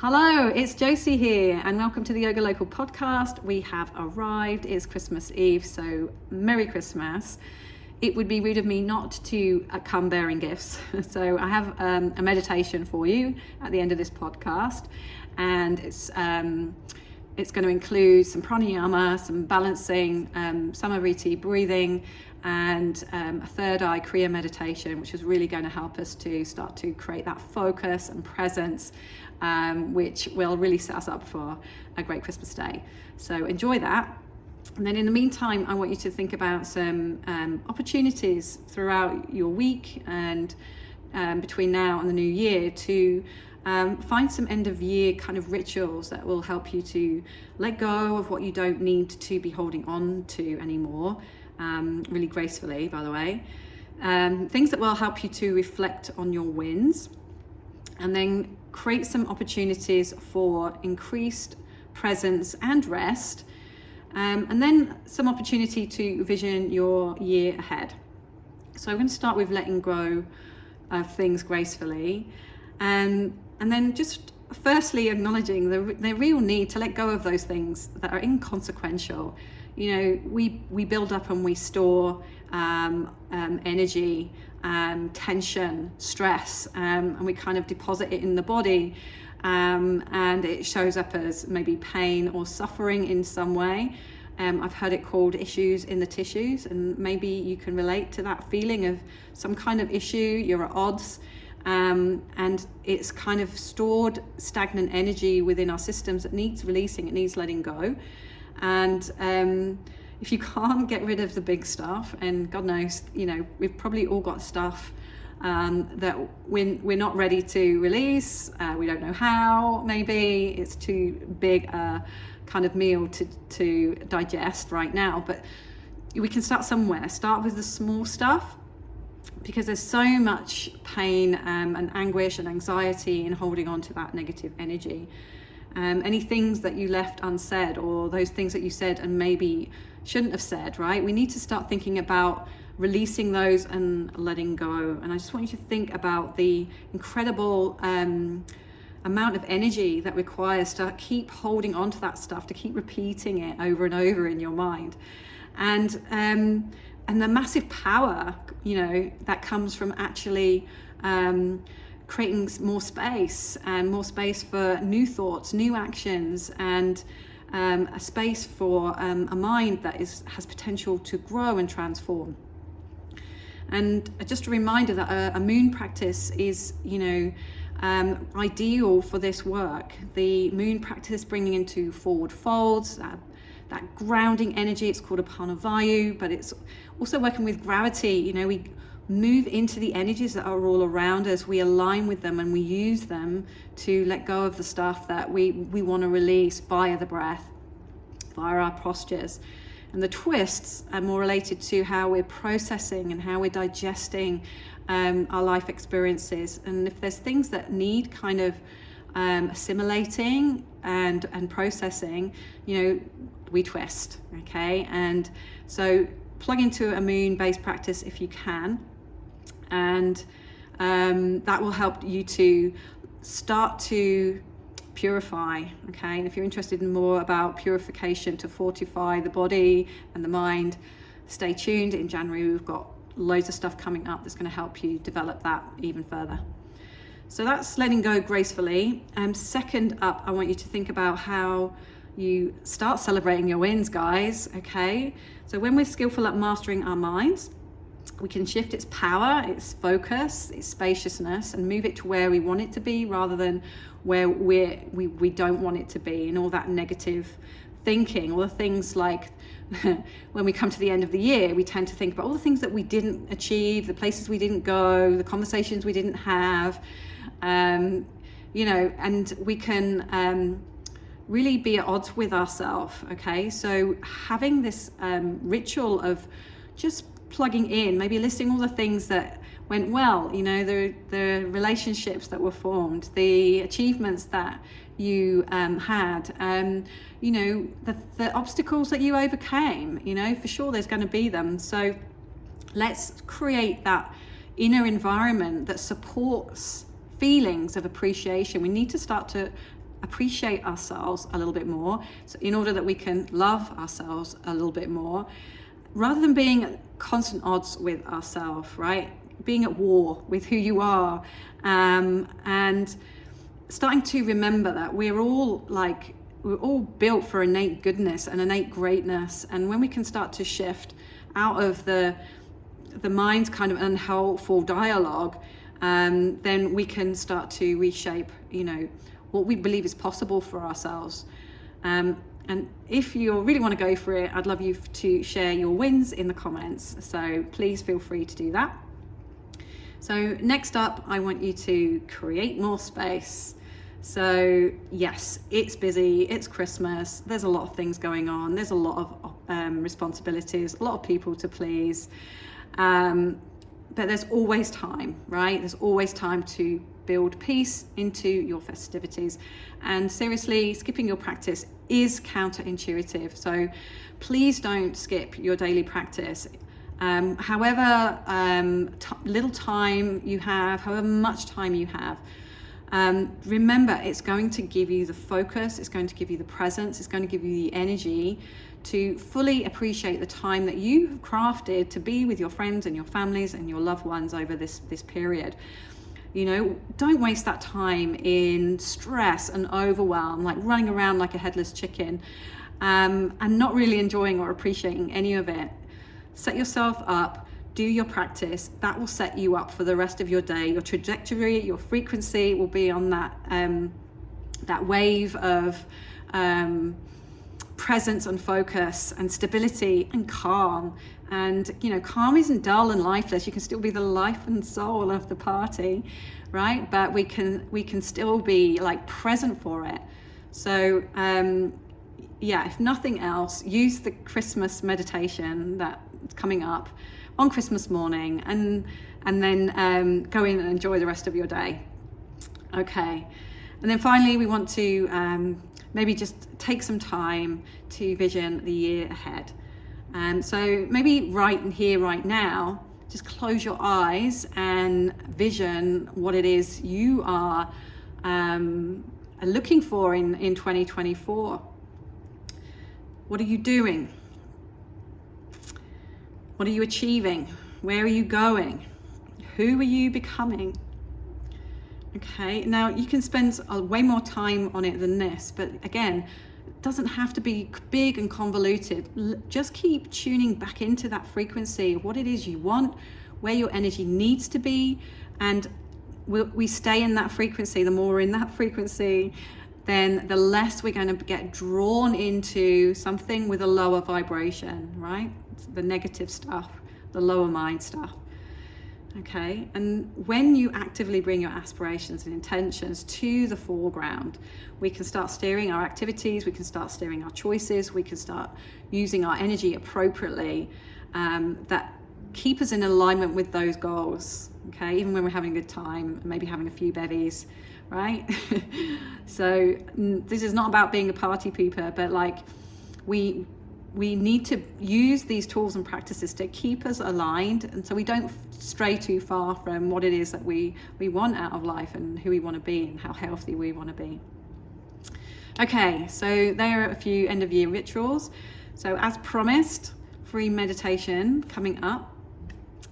Hello, it's Josie here, and welcome to the Yoga Local podcast. We have arrived. It's Christmas Eve, so Merry Christmas. It would be rude of me not to come bearing gifts. So I have a meditation for you at the end of this podcast, and it's going to include some pranayama, some balancing, samariti breathing, and a third eye kriya meditation, which is really going to help us to start to create that focus and presence, which will really set us up for a great Christmas day. So enjoy that. And then in the meantime, I want you to think about some opportunities throughout your week and between now and the new year to find some end of year kind of rituals that will help you to let go of what you don't need to be holding on to anymore, really gracefully, by the way. Things that will help you to reflect on your wins, and then create some opportunities for increased presence and rest, and then some opportunity to vision your year ahead. So I'm going to start with letting go of things gracefully, and then just firstly acknowledging the real need to let go of those things that are inconsequential. You know, we build up and we store energy, tension, stress, and we kind of deposit it in the body, and it shows up as maybe pain or suffering in some way. I've heard it called issues in the tissues, and maybe you can relate to that feeling of some kind of issue, you're at odds, and it's kind of stored stagnant energy within our systems that needs releasing, it needs letting go. And if you can't get rid of the big stuff, and God knows, you know, we've probably all got stuff that we're not ready to release, we don't know how, maybe it's too big a kind of meal to digest right now, but we can start somewhere. Start with the small stuff, because there's so much pain and anguish and anxiety in holding on to that negative energy. Any things that you left unsaid, or those things that you said and maybe shouldn't have said, right? We need to start thinking about releasing those and letting go. And I just want you to think about the incredible amount of energy that requires to keep holding on to that stuff, to keep repeating it over and over in your mind. And the massive power, you know, that comes from actually creating more space, and more space for new thoughts, new actions, and a space for a mind that has potential to grow and transform. And just a reminder that a moon practice is, you know, ideal for this work. The moon practice bringing into forward folds, that grounding energy, it's called a Panavayu, but it's also working with gravity. You know, we move into the energies that are all around us, we align with them, and we use them to let go of the stuff that we want to release via the breath, via our postures. And the twists are more related to how we're processing and how we're digesting our life experiences. And if there's things that need kind of assimilating and processing, you know, we twist, okay? And so plug into a moon-based practice if you can, and that will help you to start to purify, okay? And if you're interested in more about purification to fortify the body and the mind, stay tuned. In January we've got loads of stuff coming up that's going to help you develop that even further. So that's letting go gracefully. Second up, I want you to think about how you start celebrating your wins, guys, okay? So when we're skillful at mastering our minds, we can shift its power, its focus, its spaciousness, and move it to where we want it to be rather than where we don't want it to be, and all that negative thinking, all the things like when we come to the end of the year, we tend to think about all the things that we didn't achieve, the places we didn't go, the conversations we didn't have, you know, and we can really be at odds with ourselves, okay? So having this ritual of just plugging in, maybe listing all the things that went well, you know, the relationships that were formed, the achievements that you had, you know, the obstacles that you overcame, you know, for sure there's going to be them. So let's create that inner environment that supports feelings of appreciation. We need to start to appreciate ourselves a little bit more, so in order that we can love ourselves a little bit more, rather than being at constant odds with ourselves, right? Being at war with who you are, and starting to remember that we're all built for innate goodness and innate greatness. And when we can start to shift out of the mind's kind of unhelpful dialogue, then we can start to reshape, what we believe is possible for ourselves. And if you really want to go for it, I'd love you to share your wins in the comments. So please feel free to do that. So next up, I want you to create more space. So yes, it's busy, it's Christmas, there's a lot of things going on, there's a lot of responsibilities, a lot of people to please. But there's always time, right? There's always time to build peace into your festivities. And seriously, skipping your practice is counterintuitive. So please don't skip your daily practice. However little time you have, however much time you have, remember, it's going to give you the focus, it's going to give you the presence, it's going to give you the energy to fully appreciate the time that you have crafted to be with your friends and your families and your loved ones over this period. Don't waste that time in stress and overwhelm, like running around like a headless chicken, and not really enjoying or appreciating any of it. Set yourself up, do your practice. That will set you up for the rest of your day. Your trajectory, your frequency will be on that wave of presence and focus and stability and calm. And calm isn't dull and lifeless. You can still be the life and soul of the party, right? But we can still be like present for it. So if nothing else, use the Christmas meditation that's coming up on Christmas morning, and then go in and enjoy the rest of your day. Okay, and then finally we want to maybe just take some time to vision the year ahead. So maybe right here, right now, just close your eyes and vision what it is you are looking for in 2024. What are you doing? What are you achieving? Where are you going? Who are you becoming? Okay, now you can spend way more time on it than this, but again, it doesn't have to be big and convoluted. Just keep tuning back into that frequency of what it is you want, where your energy needs to be, and we stay in that frequency. The more we're in that frequency, then the less we're going to get drawn into something with a lower vibration, right? It's the negative stuff, the lower mind stuff. Okay, and when you actively bring your aspirations and intentions to the foreground, we can start steering our activities, we can start steering our choices, we can start using our energy appropriately, that keep us in alignment with those goals. Okay, even when we're having a good time, maybe having a few bevies, right? So this is not about being a party pooper, but like we need to use these tools and practices to keep us aligned, and so we don't stray too far from what it is that we want out of life and who we want to be and how healthy we want to be. Okay, so there are a few end of year rituals. So as promised, free meditation coming up.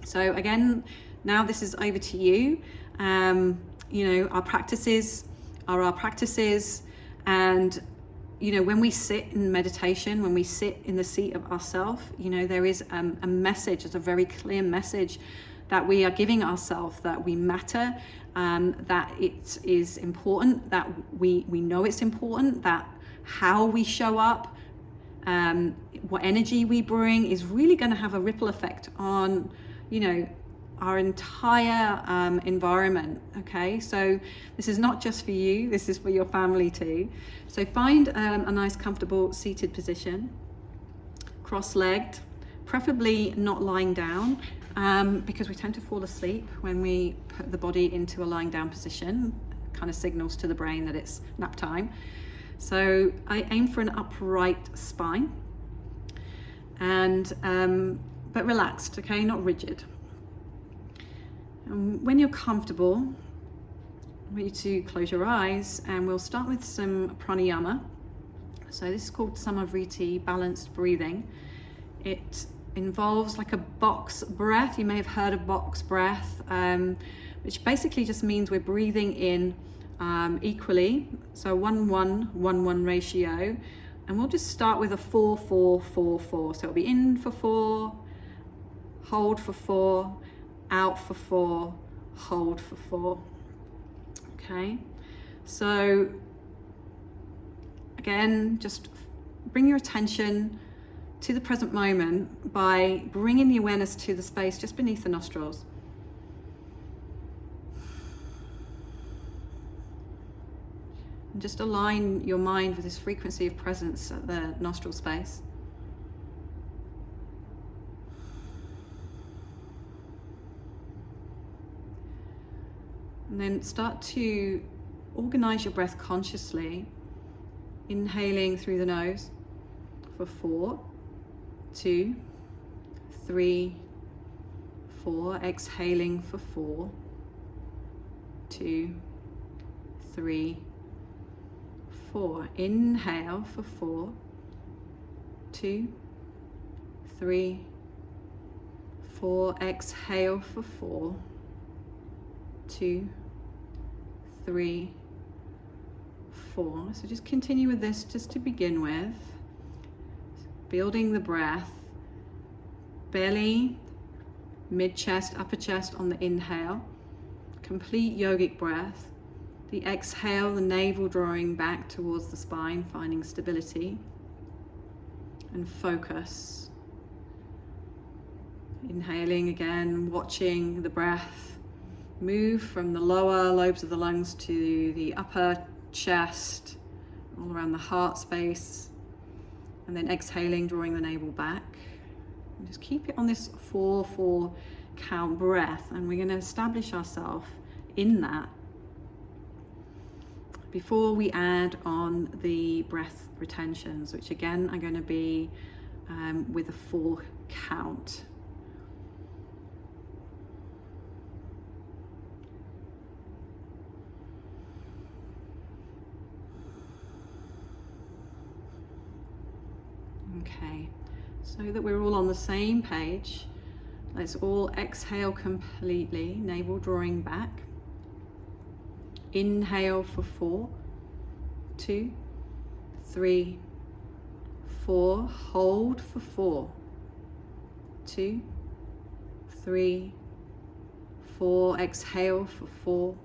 So again, now this is over to you. Our practices are our practices, and when we sit in meditation, when we sit in the seat of ourself, there is a message, it's a very clear message that we are giving ourselves, that we matter, that it is important, that we know it's important, that how we show up, what energy we bring is really going to have a ripple effect on, our entire environment. Okay, so this is not just for you, this is for your family too. So find a nice comfortable seated position, cross-legged, preferably not lying down, because we tend to fall asleep when we put the body into a lying down position. Kind of signals to the brain that it's nap time. So I aim for an upright spine, and but relaxed, okay, not rigid. When you're comfortable, want you to close your eyes and we'll start with some pranayama. So this is called Samavriti, balanced breathing. It involves like a box breath. You may have heard of box breath, which basically just means we're breathing in equally. So 1-1-1-1 ratio. And we'll just start with a 4-4-4-4. So it'll be in for 4, hold for 4, out for 4, hold for 4. Okay, so again, just bring your attention to the present moment by bringing the awareness to the space just beneath the nostrils. And just align your mind with this frequency of presence at the nostril space. And then start to organize your breath consciously, inhaling through the nose for 4, 2, 3, 4. Exhaling for 4, 2, 3, 4. Inhale for 4, 2, 3, 4. Exhale for 4, 2, 3, 4. So just continue with this just to begin with. Building the breath. Belly, mid-chest, upper chest on the inhale. Complete yogic breath. The exhale, the navel drawing back towards the spine, finding stability and focus. Inhaling again, watching the breath move from the lower lobes of the lungs to the upper chest, all around the heart space, and then exhaling, drawing the navel back. And just keep it on this 4-4 count breath, and we're going to establish ourselves in that before we add on the breath retentions, which again are going to be with a 4 count. Okay, so that we're all on the same page, let's all exhale completely, navel drawing back. Inhale for 4, 2, 3, 4. Hold for 4, 2, 3, 4. Exhale for 4,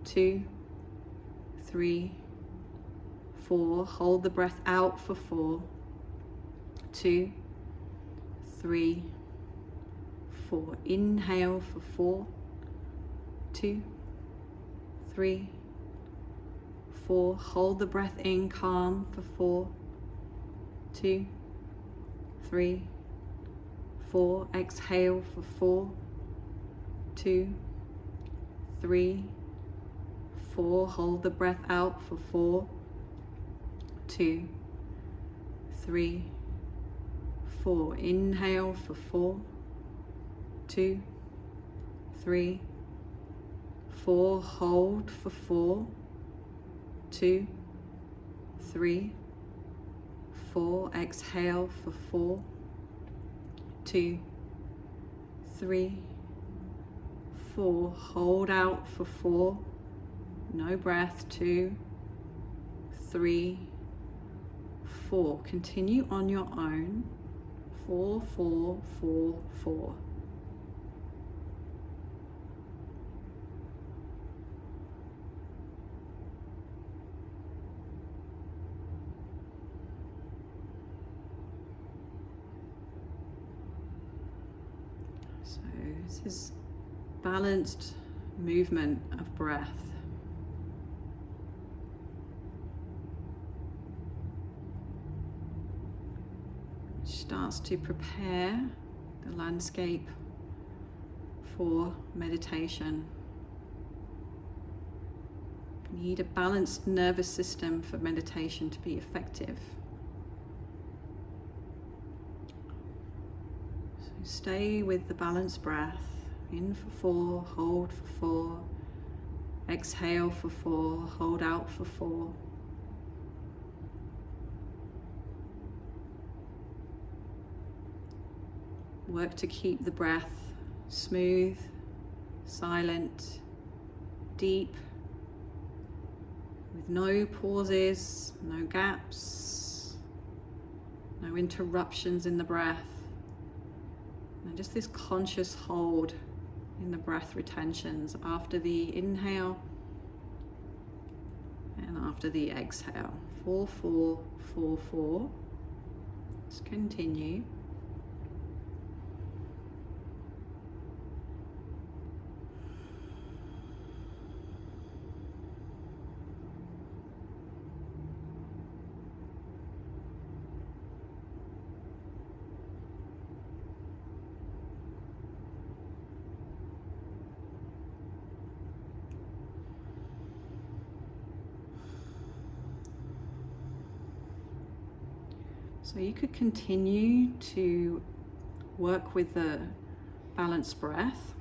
2, 3, 4. Hold the breath out for 4, 2, 3, 4. Inhale for 4, 2, 3, 4. Hold the breath in, calm for 4, 2, 3, 4. Exhale for 4, 2, 3, 4. Hold the breath out for 4, 2, 3, 4. Inhale for 4, 2, 3, 4. Hold for 4, 2, 3, 4. Exhale for 4, 2, 3, 4. Hold out for 4. No breath. 2, 3, 4. Continue on your own. 4, 4, 4, 4. So this is balanced movement of breath. Which starts to prepare the landscape for meditation. You need a balanced nervous system for meditation to be effective. So stay with the balanced breath. In for 4, hold for 4, Exhale for 4, hold out for 4. Work to keep the breath smooth, silent, deep, with no pauses, no gaps, no interruptions in the breath, and just this conscious hold in the breath retentions after the inhale and after the exhale. 4, 4, 4, 4. Let's continue. So you could continue to work with the balanced breath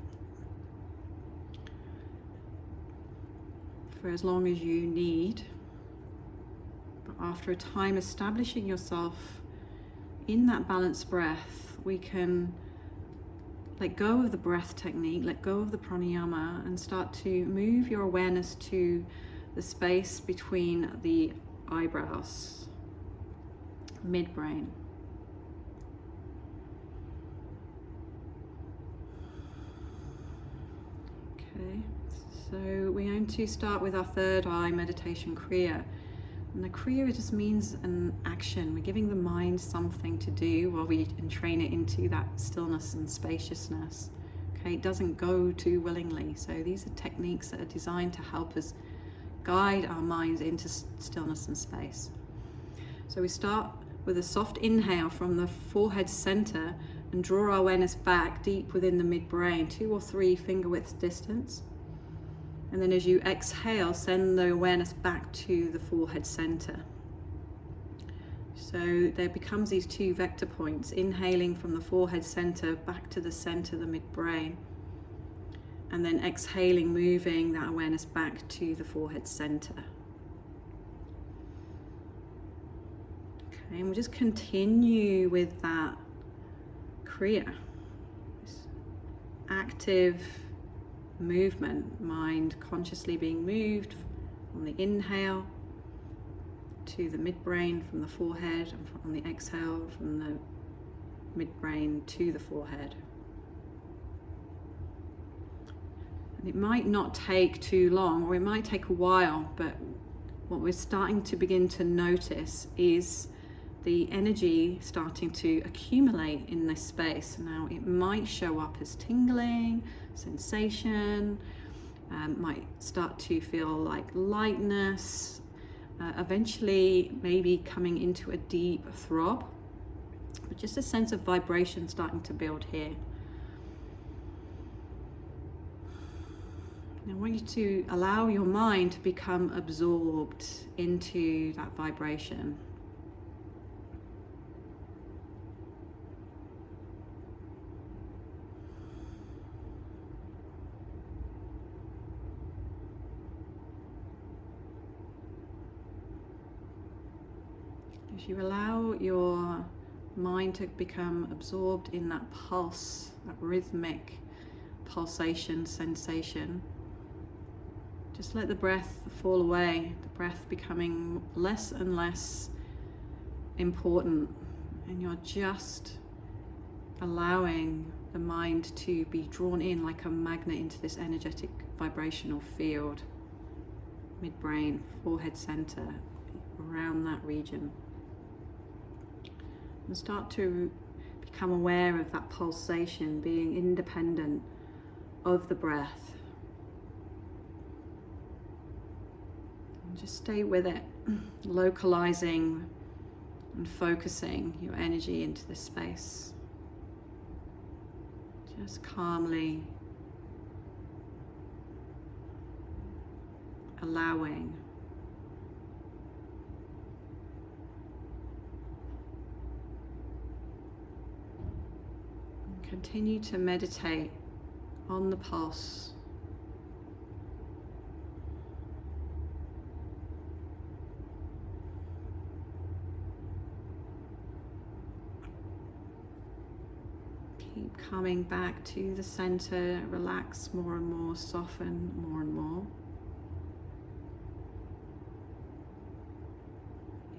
for as long as you need. But after a time establishing yourself in that balanced breath, we can let go of the breath technique, let go of the pranayama, and start to move your awareness to the space between the eyebrows, midbrain. Okay, so we're going to start with our third eye meditation kriya. And the kriya just means an action. We're giving the mind something to do while we entrain it into that stillness and spaciousness. Okay, it doesn't go too willingly. So these are techniques that are designed to help us guide our minds into stillness and space. So we start with a soft inhale from the forehead center and draw our awareness back deep within the midbrain, 2 or 3 finger widths distance. And then as you exhale, send the awareness back to the forehead center. So there becomes these 2 vector points, inhaling from the forehead center back to the center of the midbrain, and then exhaling, moving that awareness back to the forehead center. Okay, and we'll just continue with that kriya, this active movement, mind consciously being moved on the inhale to the midbrain from the forehead, and on the exhale from the midbrain to the forehead. And it might not take too long, or it might take a while, but what we're starting to begin to notice is the energy starting to accumulate in this space. Now it might show up as tingling, sensation, might start to feel like lightness, eventually maybe coming into a deep throb, but just a sense of vibration starting to build here. I want you to allow your mind to become absorbed into that vibration. As you allow your mind to become absorbed in that pulse, that rhythmic pulsation, sensation, just let the breath fall away, the breath becoming less and less important, and you're just allowing the mind to be drawn in like a magnet into this energetic vibrational field, midbrain, forehead center, around that region. And start to become aware of that pulsation being independent of the breath. And just stay with it, localizing and focusing your energy into this space. Just calmly allowing. Continue to meditate on the pulse. Keep coming back to the center, relax more and more, soften more and more.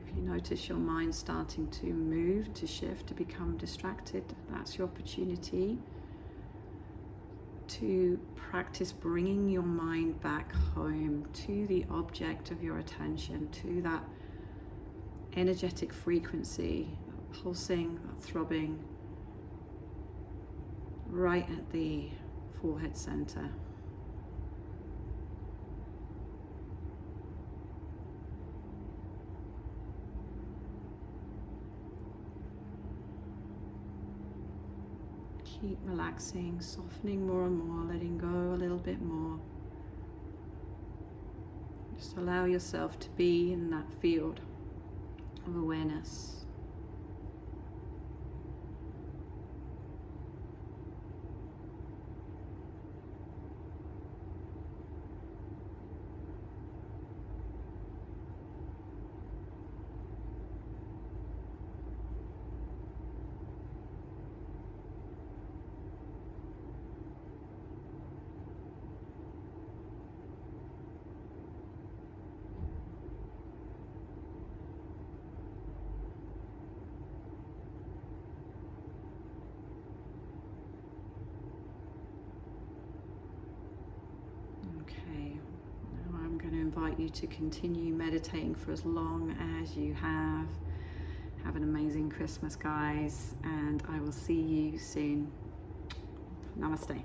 If you notice your mind starting to move, to shift, to become distracted, that's your opportunity to practice bringing your mind back home to the object of your attention, to that energetic frequency, that pulsing, that throbbing, right at the forehead center. Keep relaxing, softening more and more, letting go a little bit more. Just allow yourself to be in that field of awareness. Okay, now I'm going to invite you to continue meditating for as long as you have. Have an amazing Christmas, guys, and I will see you soon. Namaste.